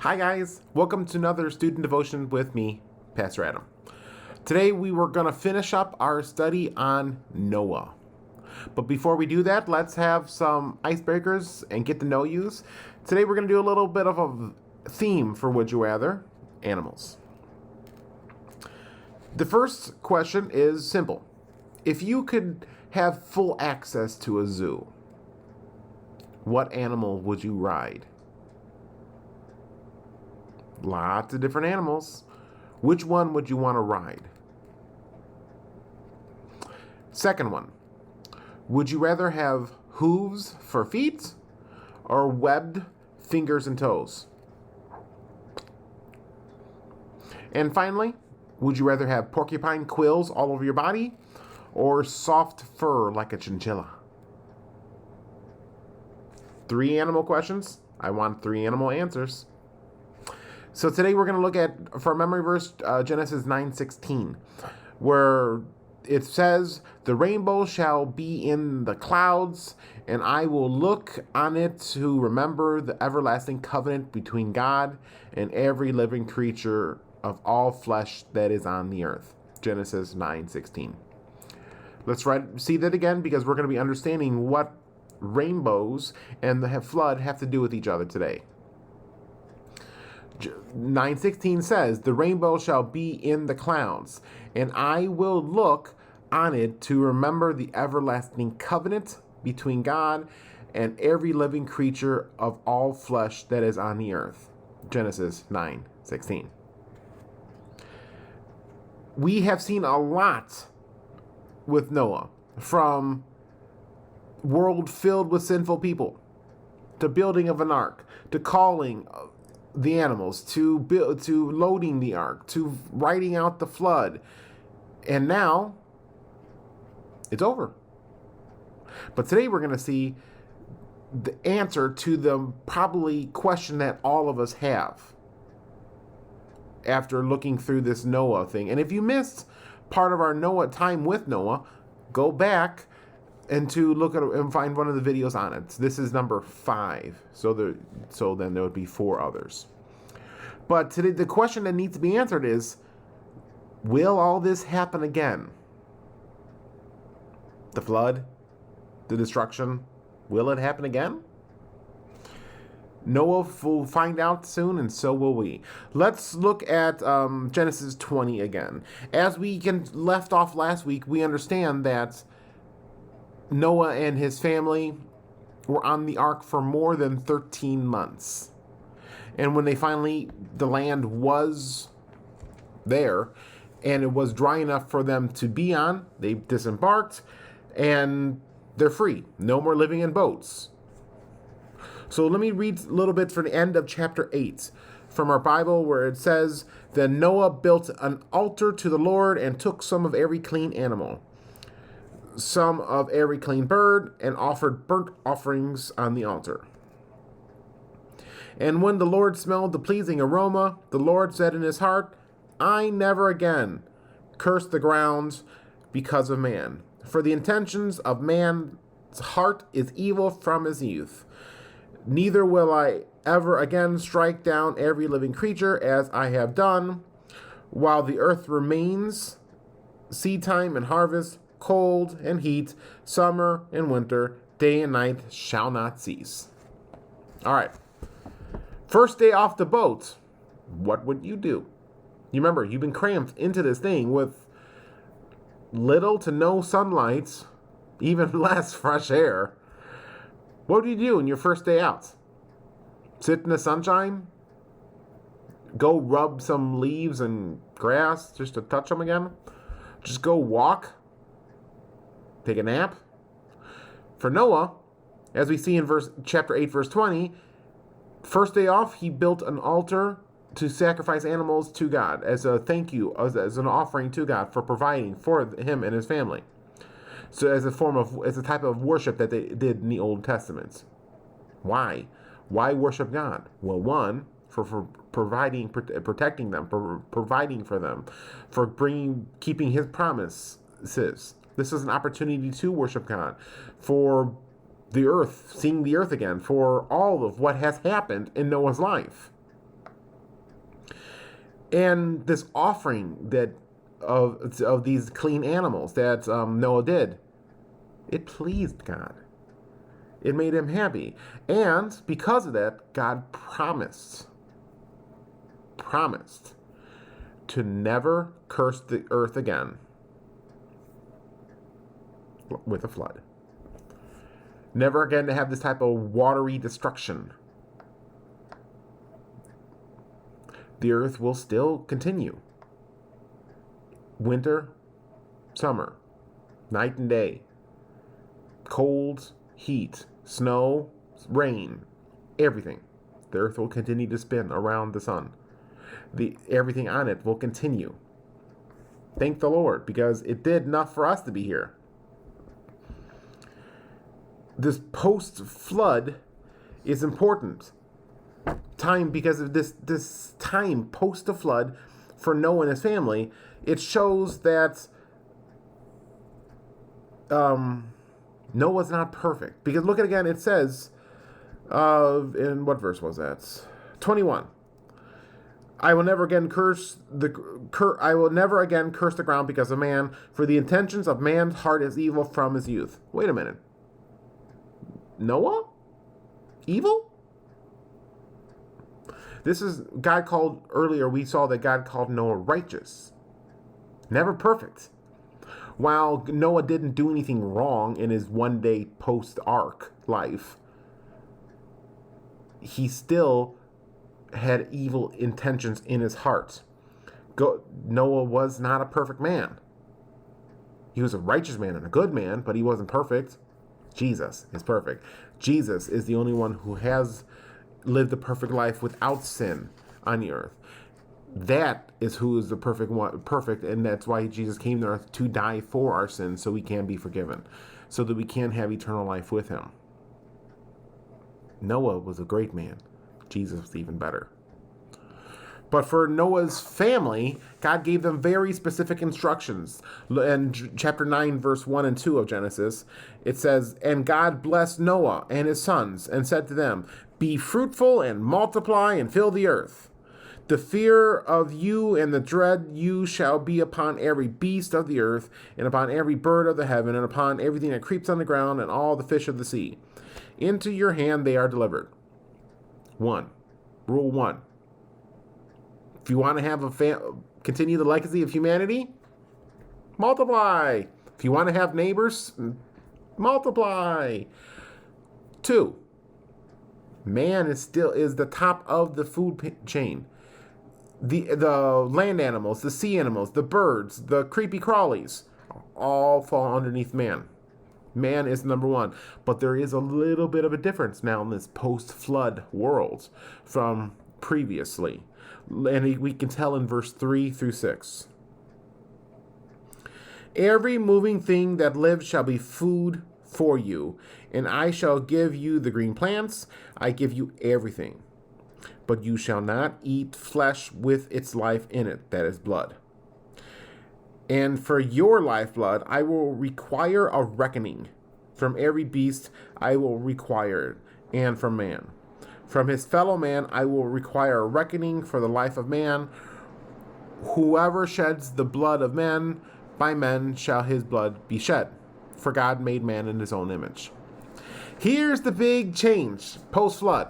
Hi guys, welcome to another student devotion with me, Pastor Adam. Today we were going to finish up our study on Noah. But before we do that, let's have some icebreakers and get to know yous. Today we're going to do a little bit of a theme for Would You Rather? Animals. The first question is simple. If you could have full access to a zoo, what animal would you ride? Lots of different animals. Which one would you want to ride? Second one. Would you rather have hooves for feet or webbed fingers and toes? And finally, would you rather have porcupine quills all over your body or soft fur like a chinchilla? 3 animal questions. I want 3 animal answers. So today we're going to look at, for our memory verse, Genesis 9:16, where it says, "The rainbow shall be in the clouds, and I will look on it to remember the everlasting covenant between God and every living creature of all flesh that is on the earth." Genesis 9:16. Let's see that again, because we're going to be understanding what rainbows and the flood have to do with each other today. 9:16 says, "The rainbow shall be in the clouds, and I will look on it to remember the everlasting covenant between God and every living creature of all flesh that is on the earth." Genesis 9:16. We have seen a lot with Noah, from world filled with sinful people, to building of an ark, to calling the animals, to loading the ark, to writing out the flood. And now it's over. But today we're going to see the answer to the probably question that all of us have after looking through this Noah thing. And if you missed part of our Noah time with Noah, go back and to look at and find one of the videos on it. This is number 5. So then there would be 4 others. But today the question that needs to be answered is, will all this happen again? The flood, the destruction, will it happen again? Noah will find out soon, and so will we. Let's look at Genesis 20 again. As we left off last week, we understand that Noah and his family were on the ark for more than 13 months. And when the land was there and it was dry enough for them to be on, they disembarked and they're free. No more living in boats. So let me read a little bit from the end of chapter 8 from our Bible, where it says, "Then Noah built an altar to the Lord and took some of every clean animal, some of every clean bird, and offered burnt offerings on the altar. And when the Lord smelled the pleasing aroma, the Lord said in his heart, I never again curse the ground because of man. For the intentions of man's heart is evil from his youth. Neither will I ever again strike down every living creature as I have done, while the earth remains, seedtime and harvest, cold and heat, summer and winter, day and night shall not cease." All right. First day off the boat, what would you do? You remember, you've been cramped into this thing with little to no sunlight, even less fresh air. What do you do on your first day out? Sit in the sunshine? Go rub some leaves and grass just to touch them again? Just go walk? Take a nap? For Noah, as we see in chapter 8, verse 20, first day off, he built an altar to sacrifice animals to God as a thank you, as an offering to God for providing for him and his family. So as a type of worship that they did in the Old Testament. Why? Why worship God? Well, one, for providing, protecting them, for providing for them, for keeping his promises. This is an opportunity to worship God, for the earth, seeing the earth again, for all of what has happened in Noah's life. And this offering that of these clean animals that Noah did, it pleased God. It made him happy. And because of that, God promised to never curse the earth again with a flood. Never again to have this type of watery destruction. The earth will still continue. Winter, summer, night and day, cold, heat, snow, rain, everything. The earth will continue to spin around the sun. Everything on it will continue. Thank the Lord, because it did enough for us to be here. This post-flood is important time because of this time post the flood for Noah and his family. It shows that Noah's not perfect, because look at again. It says, in what verse was that? 21. I will never again curse the ground because of man, for the intentions of man's heart is evil from his youth. Wait a minute. Noah? Evil? This is God called earlier. We saw that God called Noah righteous, never perfect. While Noah didn't do anything wrong in his one day post ark life, he still had evil intentions in his heart. Noah was not a perfect man. He was a righteous man and a good man, but he wasn't perfect. Jesus is perfect. Jesus is the only one who has lived a perfect life without sin on the earth. That is who is the perfect one, and that's why Jesus came to earth to die for our sins, so we can be forgiven, so that we can have eternal life with him. Noah was a great man. Jesus was even better. But for Noah's family, God gave them very specific instructions. In chapter 9, verse 1 and 2 of Genesis, it says, "And God blessed Noah and his sons, and said to them, Be fruitful and multiply and fill the earth. The fear of you and the dread you shall be upon every beast of the earth, and upon every bird of the heaven, and upon everything that creeps on the ground, and all the fish of the sea. Into your hand they are delivered." Rule 1. If you want to have continue the legacy of humanity, multiply. If you want to have neighbors, multiply. 2. Man is the top of the food chain. The land animals, the sea animals, the birds, the creepy crawlies, all fall underneath man. Man is number 1. But there is a little bit of a difference now in this post-flood world from previously. And we can tell in verse 3 through 6. "Every moving thing that lives shall be food for you, and I shall give you the green plants. I give you everything. But you shall not eat flesh with its life in it, that is blood. And for your lifeblood I will require a reckoning. From every beast I will require it, and from man. From his fellow man I will require a reckoning for the life of man. Whoever sheds the blood of men, by men shall his blood be shed. For God made man in his own image." Here's the big change post-flood.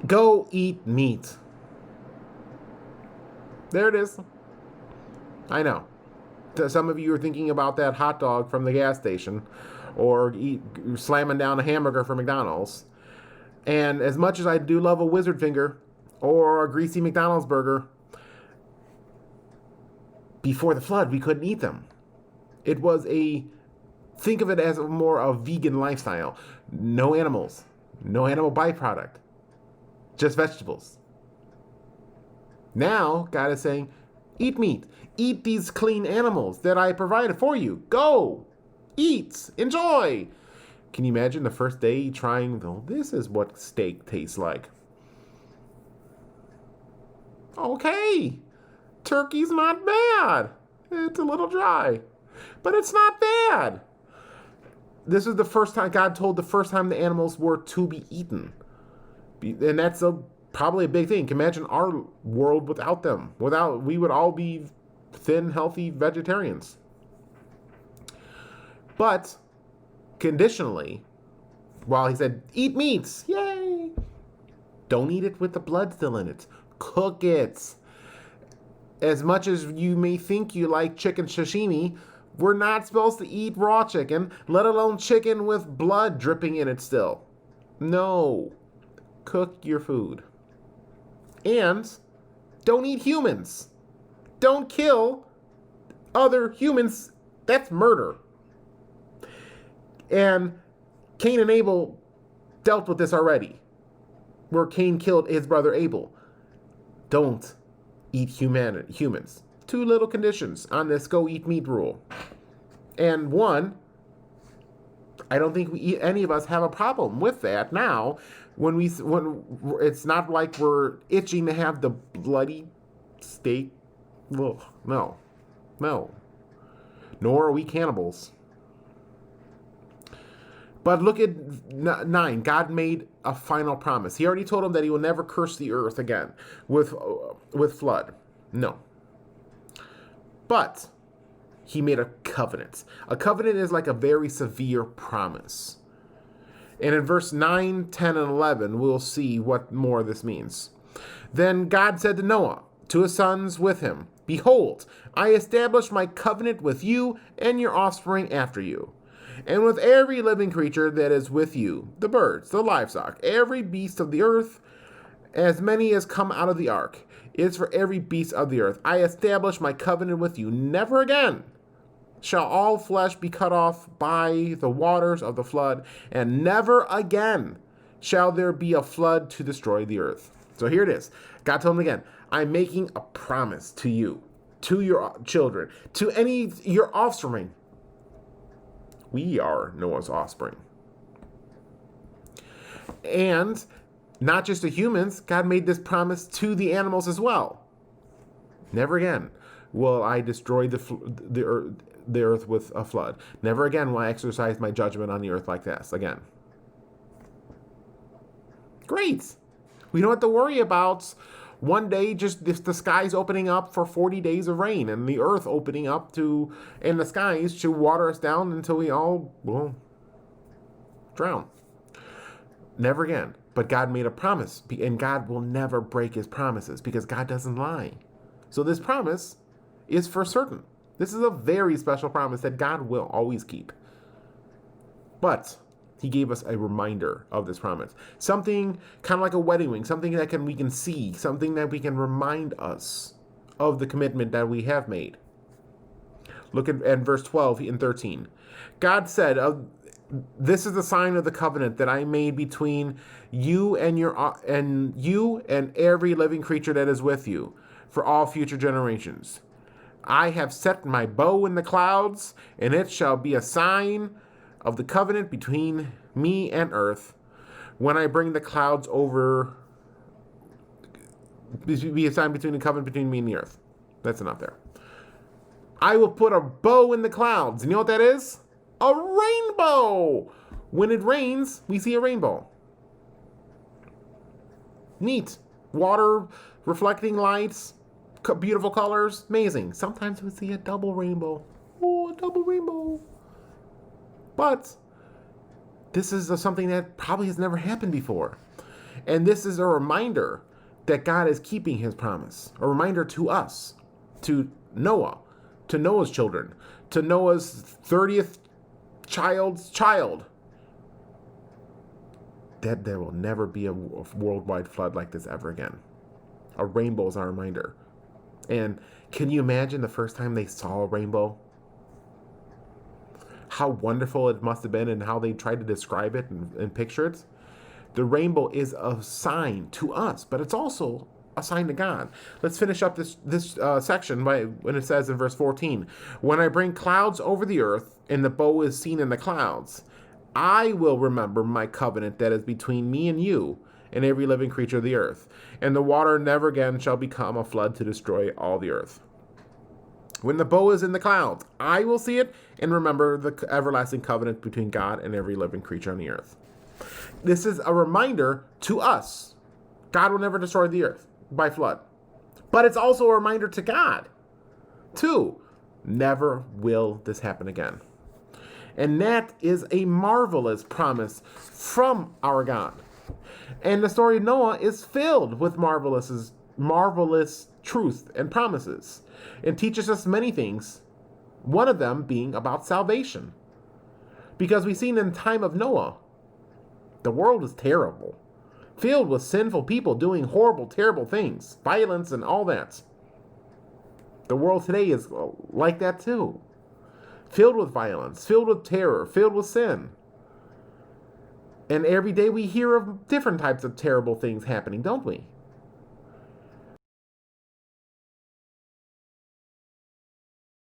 Go eat meat. There it is. I know. Some of you are thinking about that hot dog from the gas station, or slamming down a hamburger from McDonald's. And as much as I do love a Wizard Finger or a greasy McDonald's burger, before the flood, we couldn't eat them. It was think of it as more a vegan lifestyle. No animals, no animal byproduct, just vegetables. Now, God is saying, eat meat. Eat these clean animals that I provided for you. Go. Eat. Enjoy. Can you imagine the first day trying, this is what steak tastes like. Okay. Turkey's not bad. It's a little dry. But it's not bad. This is the first time God told the animals were to be eaten. And that's a probably a big thing. Can you imagine our world without them? We would all be thin, healthy vegetarians. But conditionally, while he said, eat meats, yay! Don't eat it with the blood still in it. Cook it. As much as you may think you like chicken sashimi, we're not supposed to eat raw chicken, let alone chicken with blood dripping in it still. No. Cook your food. And don't eat humans. Don't kill other humans. That's murder. And Cain and Abel dealt with this already, where Cain killed his brother Abel. Don't eat humans. 2 little conditions on this go eat meat rule. And one, I don't think any of us have a problem with that now. When it's not like we're itching to have the bloody steak. Ugh, no. Nor are we cannibals. But look at 9. God made a final promise. He already told him that he will never curse the earth again with flood. No. But he made a covenant. A covenant is like a very severe promise. And in verse 9, 10, and 11, we'll see what more this means. Then God said to Noah, to his sons with him, behold, I establish my covenant with you and your offspring after you, and with every living creature that is with you, the birds, the livestock, every beast of the earth, as many as come out of the ark. It is for every beast of the earth. I establish my covenant with you. Never again shall all flesh be cut off by the waters of the flood, and never again shall there be a flood to destroy the earth. So here it is. God told him again, I'm making a promise to you, to your children, to your offspring. We are Noah's offspring. And not just to humans, God made this promise to the animals as well. Never again will I destroy the earth with a flood. Never again will I exercise my judgment on the earth like this again. Great. We don't have to worry about one day just the skies opening up for 40 days of rain and the earth opening up in the skies to water us down until we all, drown. Never again. But God made a promise, and God will never break his promises because God doesn't lie. So this promise is for certain. This is a very special promise that God will always keep. But he gave us a reminder of this promise. Something kind of like a wedding ring, something that we can see, something that we can remind us of the commitment that we have made. Look at verse 12 and 13. God said, this is the sign of the covenant that I made between you and every living creature that is with you for all future generations. I have set my bow in the clouds, and it shall be a sign of the covenant between me and earth. When I bring the clouds over, be a sign between the covenant between me and the earth. That's enough there. I will put a bow in the clouds. You know what that is? A rainbow. When it rains, we see a rainbow. Neat. Water reflecting lights, beautiful colors, amazing. Sometimes we see a double rainbow. Oh, a double rainbow. But this is something that probably has never happened before. And this is a reminder that God is keeping his promise. A reminder to us, to Noah, to Noah's children, to Noah's 30th child's child, that there will never be a worldwide flood like this ever again. A rainbow is our reminder. And can you imagine the first time they saw a rainbow? How wonderful it must have been and how they tried to describe it and picture it. The rainbow is a sign to us, but it's also a sign to God. Let's finish up this section when it says in verse 14, when I bring clouds over the earth and the bow is seen in the clouds, I will remember my covenant that is between me and you and every living creature of the earth, and the water never again shall become a flood to destroy all the earth. When the bow is in the clouds, I will see it and remember the everlasting covenant between God and every living creature on the earth. This is a reminder to us, God will never destroy the earth by flood. But it's also a reminder to God, too, never will this happen again. And that is a marvelous promise from our God. And the story of Noah is filled with marvelous truth and promises, and teaches us many things, one of them being about salvation. Because we've seen in the time of Noah, the world was terrible, filled with sinful people doing horrible, terrible things, violence and all that. The world today is like that too. Filled with violence, filled with terror, filled with sin. And every day we hear of different types of terrible things happening, don't we?